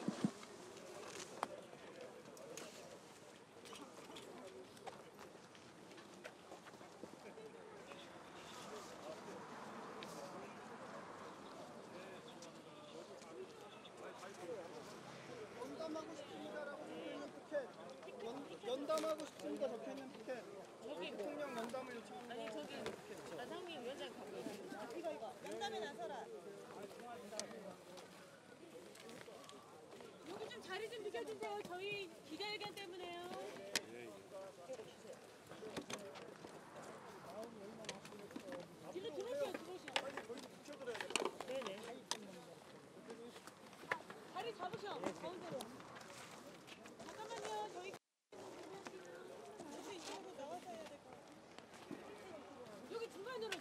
연담하고 싶습니다. 적혀있는 피켓. 좀 비켜주세요. 저희 기자회견 때문에요. 뒤로 들어오세요. 네네. 자리 잡으셔. 가운데로. 잠깐만요. 저희 이쪽으로 나와서 해야 될 것 같아요. 여기 중간으로.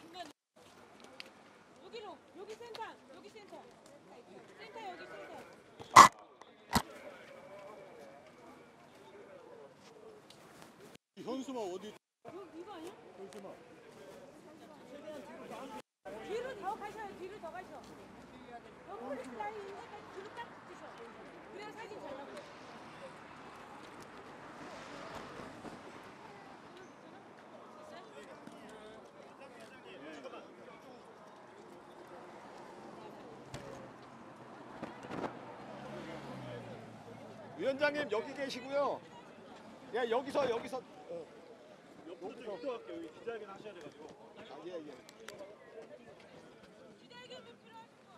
여기로. 여기 센터. 센터 여기 센터. 현수막 어디? 이거 아니야? 뒤로 더 가셔요. 뒤로 더 가셔. 여기 폴리스 라인 있는 데까지 뒤로 딱 붙으셔. 그래야 사진 잘 나와요. 위원장님 여기 계시고요. 야 여기서 옆으로 좀 이동할게요. 여기 기자회견 하셔야 돼가지고. 예. 기자회견 필요하신 분.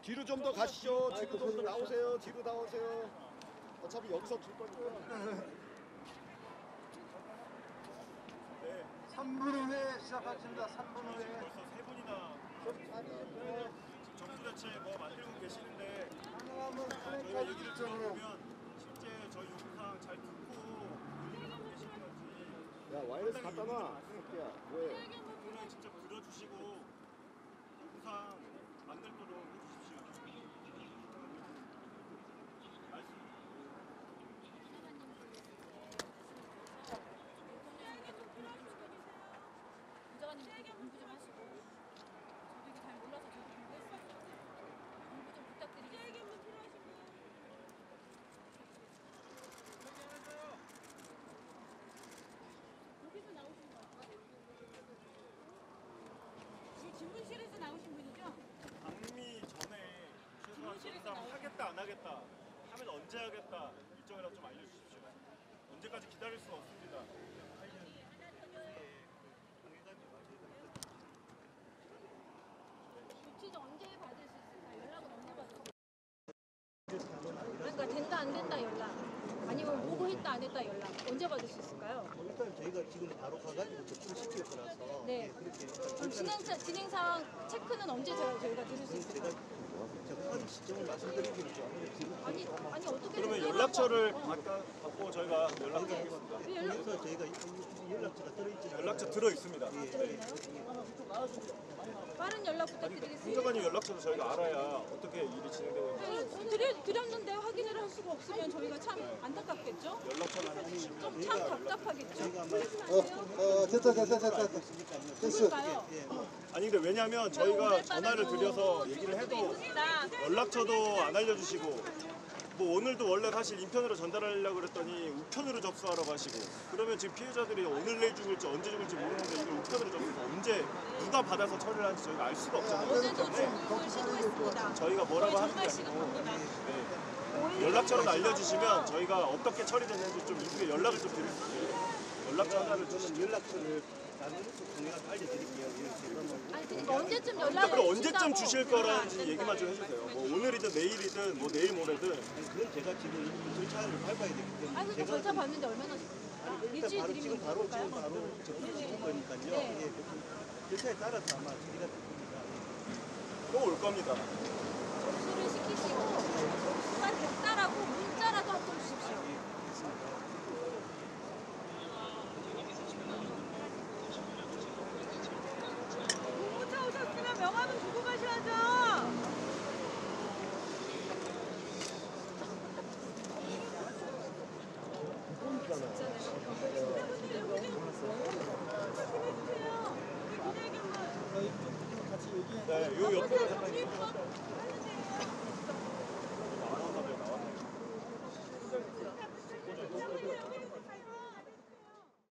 뒤로 좀 더 가시죠. 뒤로 좀 더 나오세요. 뒤로 나오세요. 어차피 여기서 둘 거니까. 3분 후에 시작하겠습니다. 3분 후에. 벌써 세 분이나 정부 자체 뭐 만들고 계시는데 저희가 얘기를 들어보면 실제 저희 요구사항 잘 듣고 논의하고 계시는 건지 야 와이러스 갖다 놔. 새끼야. 왜? 분명히 직접 들어주시고 요구사항 만들도록 해주십시오. 기자관님 공부 좀 하시고 저도 이게 잘 몰라서 저도 공부했었어요. 공부 좀 부탁드리겠습니다. 기자회견 필요하신 분. 여기서 나오신 거 같아요. 지금 진분실에서 나오신 분이죠? 방미 전에 최소한 정상 하겠다 안 하겠다 하면 언제 하겠다 일정이라도 좀 알려주십시오. 언제까지 기다릴 수 없습니다. 조치도 언제 받을 수 있을까요? 연락은 언제 받을 수 있을까요? 그러니까 된다 안 된다 연락 아니면 보고 했다 안 했다 연락 언제 받을 수 있을까요? 일단 저희가 지금 바로 가가지고 접수시킬 거라서 네. 그렇게 그럼 진행사항 체크는 언제 저희가 들을 수 제가 있을까요? 정확한 시점을 말씀드리기는 좀 아니 어떻게 그러면 연락처를 받고 저희가 연락드리겠습니다. 그래서 저희가 이 연락처가 들어있지는 연락처 들어 있습니다. 빠른 연락 부탁드리겠습니다. 행정관님 연락처도 저희가 알아야 어떻게 일이 진행되고 있는지 드렸는데 확인을 할 수가 없으면 저희가 참 안타깝겠죠? 연락처는 해주시면 좀 참 답답하겠죠? 저희가 아마 누굴까요? 아니 근데 왜냐면 저희가 전화를 드려서 얘기를 해도 연락처도 안 알려주시고 뭐 오늘도 원래 사실 인편으로 전달하려고 그랬더니 우편으로 접수하라고 하시고 그러면 지금 피해자들이 오늘 내일 죽을지 언제 죽을지 모르는데 이걸 우편으로 접수해서 언제 누가 받아서 처리를 하는지 저희가 알 수가 없잖아요. 어제도 중국을 시도했습니다. 저희가 뭐라고 하는 게 아니고 네. 연락처를 알려주시면 저희가 어떻게 처리됐는지 좀 이후에 연락을 좀 드릴 수 있어요. 연락처 하나를 저는 연락처를 다른 통해서 알려드릴게요. 아니 그러니까 언제쯤 연락을 그럼 언제쯤 주신다고 주실 거라는지 얘기만 좀 해주세요. 뭐 오늘이든 내일이든 뭐 내일 모레든. 그건 제가 지금 절차를 밟아야 되기 때문에 아니 그 절차 받는데 얼마나 일주일 바로 드리면 바로 될까요? 접수시킬 거니까요. 네. 예, 절차에 따라서 아마 처리가 될 겁니다. 또 올 겁니다. 접수를 시키시고 접수가 됐다라고 문자라도 한 통 주십시오. 공무차 오셨으면 명함은 주고 가셔야죠. 네, 요 옆으로 잠깐.